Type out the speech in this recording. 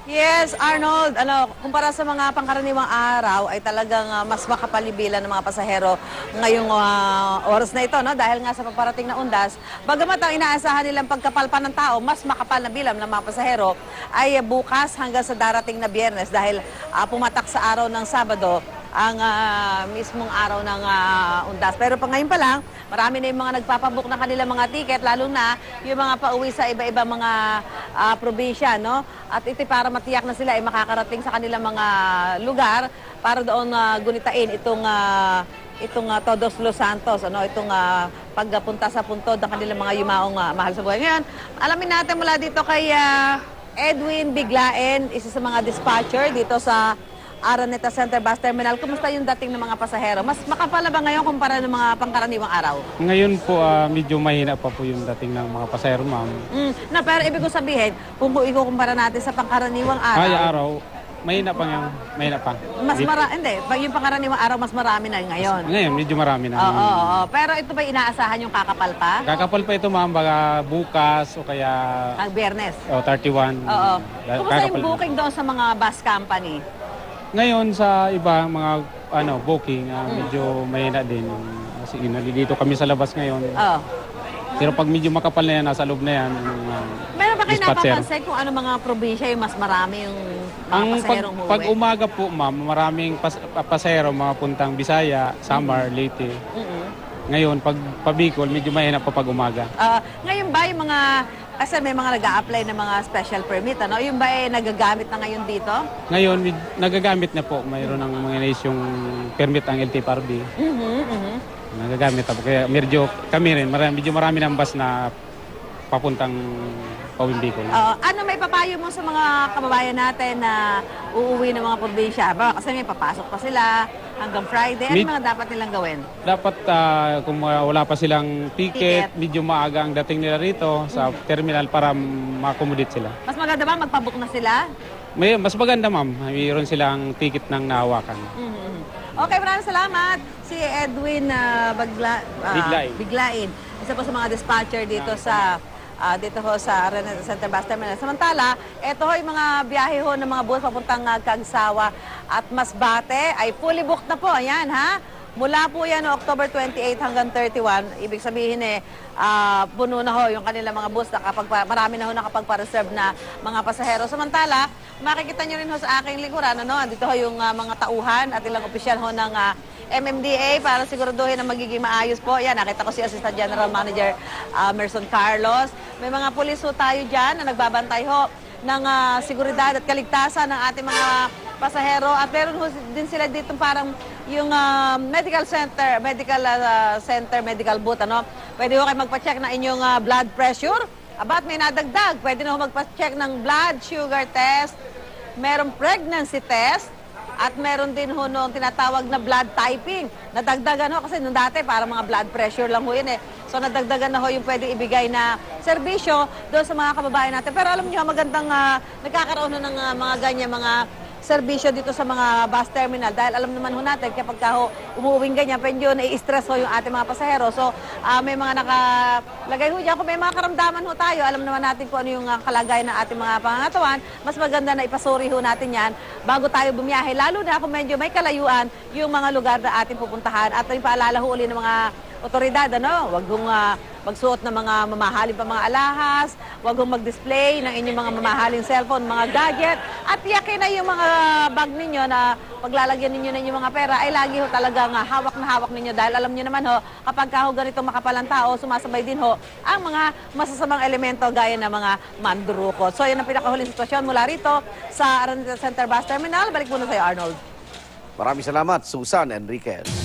Yes, Arnold, kumpara sa mga pangkaraniwang araw ay talagang mas makapalibilan ng mga pasahero ngayong oras na ito, no? Dahil nga sa paparating na undas, bagamat ang inaasahan nilang pagkapalpa ng tao, mas makapal na bilang ng mga pasahero ay bukas hanggang sa darating na Biyernes dahil pumatak sa araw ng Sabado ang mismong araw ng undas. Pero pa ngayon pa lang, marami na yung mga nagpapabook ng kanilang mga tiket, lalo na yung mga pauwi sa iba-iba mga probinsya, no? At ito para matiyak na sila ay makakarating sa kanilang mga lugar para doon gunitain itong Todos Los Santos, itong pagpunta sa puntod ng kanilang mga yumaong mahal sa buhay. Ngayon, alamin natin mula dito kay Edwin Biglaen, isa sa mga dispatcher dito sa Araneta Center Bus Terminal. Kumusta yung dating ng mga pasahero? Mas makapal na ba ngayon kumpara ng mga pangkaraniwang araw? Ngayon po, medyo mahina pa po yung dating ng mga pasahero, ma'am. Pero ibig ko sabihin, kung ikukumpara natin sa pangkaraniwang araw, mahina pa ngayon. Mahina pa. Hindi. Yung pangkaraniwang araw, mas marami na ngayon. Ngayon, medyo marami na. Oo. Pero ito ba inaasahan yung kakapal pa? Kakapal pa ito, ma'am, baka bukas o kaya... Ang Biyernes? 31. Oo. Kumusta yung booking doon sa mga bus company? Ngayon sa iba mga booking medyo mahina din. Kasi nalilito kami sa labas ngayon. Oo. Pero pag medyo makapal na yan, nasa loob na yan. Meron ba kayo napapansin kung ano mga probinsya yung mas marami yung mga pasaherong umuwi? Pag umaga po, ma'am, maraming pasahero mga puntang Bisaya, Samar, Leyte. Ngayon, pag pabikol, medyo mahina pa pag umaga. Ngayon ba yung mga... Kasi may mga nag-a-apply ng mga special permit, Yung ba nagagamit na ngayon dito? Ngayon, nagagamit na po. Mayroon ng mga yung permit ang LTFRB. Nagagamit na po. Kaya medyo kami rin, medyo marami ng bus na papuntang Pauwimbicol. Ano may papayo mo sa mga kababayan natin na uuwi ng mga probinsya? Kasi may papasok pa sila hanggang Friday. Ano mga dapat nilang gawin? Dapat kung wala pa silang ticket, medyo maaga ang dating nila rito sa terminal para ma-accommodate sila. Mas maganda ba magpabook na sila? Mas maganda, ma'am. Mayroon silang ticket ng nahawakan. Okay, maraming salamat. Si Edwin Biglain. Isa po sa mga dispatcher dito sa Araneta Center Bus Terminal. Samantala, ito yung mga biyahe ng mga bus papuntang Cagsawa at Masbate ay fully booked na po. Ayan, ha? Mula po yan October 28 hanggang 31. Ibig sabihin puno na yung kanilang mga bus na marami na nakapagpa-reserve na mga pasahero. Samantala, makikita nyo rin sa aking likuran, dito yung mga tauhan at ilang opisyal ng MMDA para siguraduhin na magiging maayos po. Yan, nakita ko si Assistant General Manager Merson Carlos. May mga pulis tayo dyan na nagbabantay ng seguridad at kaligtasan ng ating mga pasahero. At meron din sila dito parang yung medical booth. Pwede kayo magpa-check na inyong blood pressure. At may nadagdag. Pwede na magpa-check ng blood sugar test. Merong pregnancy test. At meron din nung tinatawag na blood typing. Nadagdagan kasi nung dati para mga blood pressure lang yun So nadagdagan na yung pwede ibigay na serbisyo doon sa mga kababayan natin. Pero alam niyo, magandang nagkakaroon ng mga ganyan mga serbisyo dito sa mga bus terminal dahil alam naman natin kapag umuuwing ganyan, medyo nai-stress yung ating mga pasahero. So may mga nakalagay dyan. Kung may mga karamdaman tayo, alam naman natin kung ano yung kalagayan ng ating mga pangangatawan. Mas maganda na ipasuri natin yan bago tayo bumiyahe. Lalo na kung medyo may kalayuan yung mga lugar na ating pupuntahan. At yung paalala uli ng mga otoridad, Huwag kong magsuot ng mga mamahaling pa mga alahas, huwag kong mag-display ng inyong mga mamahaling cellphone, mga gadget, at tiyakin na yung mga bag ninyo na paglalagyan ninyo ng inyong mga pera ay lagi talagang hawak na hawak ninyo dahil alam niyo naman kapag ganitong makapalang tao, sumasabay din ang mga masasamang elemento gaya ng mga mandurukot. So yan ang pinakahuling sitwasyon mula rito sa Araneta Center Bus Terminal. Balik muna sa'yo, Arnold. Maraming salamat, Susan Enriquez.